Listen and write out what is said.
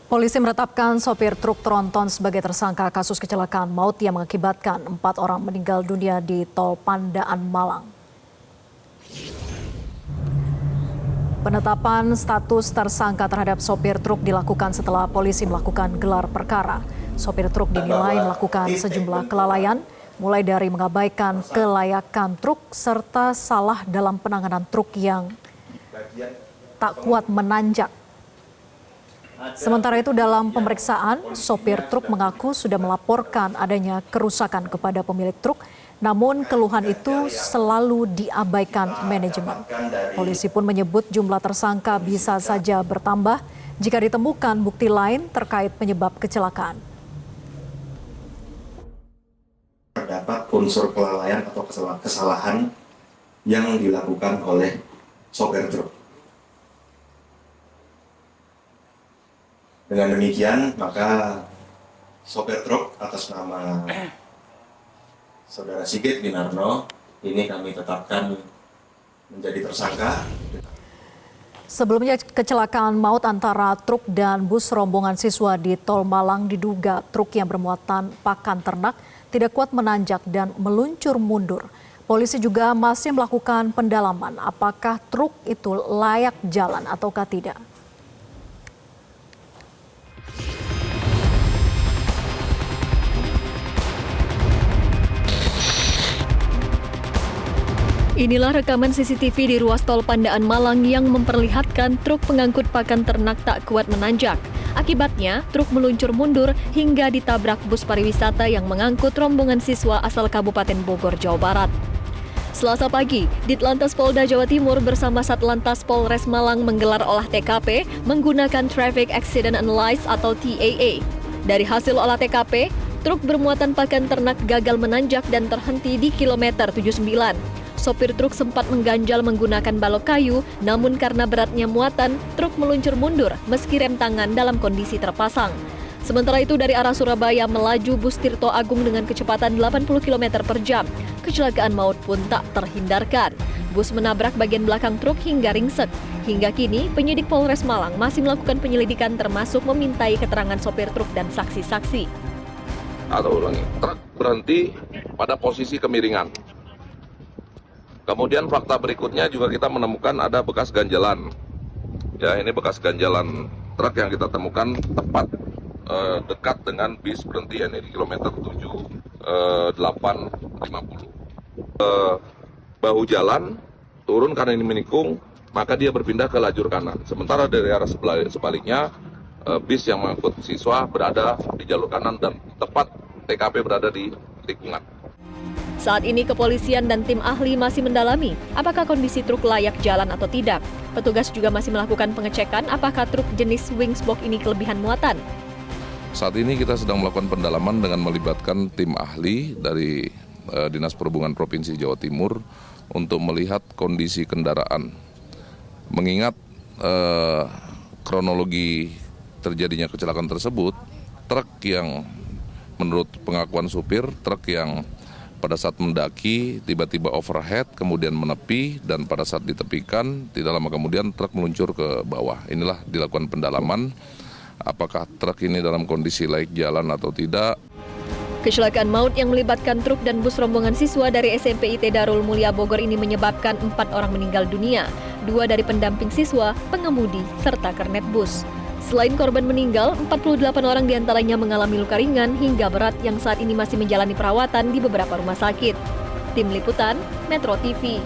Polisi menetapkan sopir truk tronton sebagai tersangka kasus kecelakaan maut yang mengakibatkan 4 orang meninggal dunia di Tol Pandaan, Malang. Penetapan status tersangka terhadap sopir truk dilakukan setelah polisi melakukan gelar perkara. Sopir truk dinilai melakukan sejumlah kelalaian, mulai dari mengabaikan kelayakan truk serta salah dalam penanganan truk yang tak kuat menanjak. Sementara itu dalam pemeriksaan, sopir truk mengaku sudah melaporkan adanya kerusakan kepada pemilik truk, namun keluhan itu selalu diabaikan manajemen. Polisi pun menyebut jumlah tersangka bisa saja bertambah jika ditemukan bukti lain terkait penyebab kecelakaan. Terdapat unsur kelalaian atau kesalahan yang dilakukan oleh sopir truk. Dengan demikian, maka sopir truk atas nama Saudara Sigit Winarno ini kami tetapkan menjadi tersangka. Sebelumnya kecelakaan maut antara truk dan bus rombongan siswa di Tol Malang diduga truk yang bermuatan pakan ternak tidak kuat menanjak dan meluncur mundur. Polisi juga masih melakukan pendalaman apakah truk itu layak jalan ataukah tidak. Inilah rekaman CCTV di ruas tol Pandaan Malang yang memperlihatkan truk pengangkut pakan ternak tak kuat menanjak. Akibatnya, truk meluncur mundur hingga ditabrak bus pariwisata yang mengangkut rombongan siswa asal Kabupaten Bogor, Jawa Barat. Selasa pagi, Ditlantas Polda Jawa Timur bersama Satlantas Polres Malang menggelar olah TKP menggunakan Traffic Accident Analysis atau TAA. Dari hasil olah TKP, truk bermuatan pakan ternak gagal menanjak dan terhenti di kilometer 79. Sopir truk sempat mengganjal menggunakan balok kayu, namun karena beratnya muatan, truk meluncur mundur meski rem tangan dalam kondisi terpasang. Sementara itu dari arah Surabaya melaju bus Tirto Agung dengan kecepatan 80 km per jam. Kecelakaan maut pun tak terhindarkan. Bus menabrak bagian belakang truk hingga ringsek. Hingga kini, penyidik Polres Malang masih melakukan penyelidikan termasuk memintai keterangan sopir truk dan saksi-saksi. Truk berhenti pada posisi kemiringan. Kemudian fakta berikutnya juga kita menemukan ada bekas ganjalan. Ya, ini bekas ganjalan truk yang kita temukan tepat dekat dengan bis berhenti ini di kilometer 850. Bahu jalan turun karena ini menikung, maka dia berpindah ke lajur kanan. Sementara dari arah sebaliknya bis yang mengangkut siswa berada di jalur kanan dan tepat TKP berada di tikungan. Saat ini kepolisian dan tim ahli masih mendalami apakah kondisi truk layak jalan atau tidak. Petugas juga masih melakukan pengecekan apakah truk jenis Wingsbox ini kelebihan muatan. Saat ini kita sedang melakukan pendalaman dengan melibatkan tim ahli dari Dinas Perhubungan Provinsi Jawa Timur untuk melihat kondisi kendaraan. Mengingat kronologi terjadinya kecelakaan tersebut, truk yang menurut pengakuan supir, truk yang pada saat mendaki tiba-tiba overhead kemudian menepi dan pada saat ditepikan tidak lama kemudian truk meluncur ke bawah. Inilah dilakukan pendalaman apakah truk ini dalam kondisi layak jalan atau tidak. Kecelakaan maut yang melibatkan truk dan bus rombongan siswa dari SMP IT Darul Mulia Bogor ini menyebabkan 4 orang meninggal dunia, 2 dari pendamping siswa, pengemudi, serta kernet bus. Selain korban meninggal, 48 orang diantaranya mengalami luka ringan hingga berat yang saat ini masih menjalani perawatan di beberapa rumah sakit. Tim Liputan, Metro TV.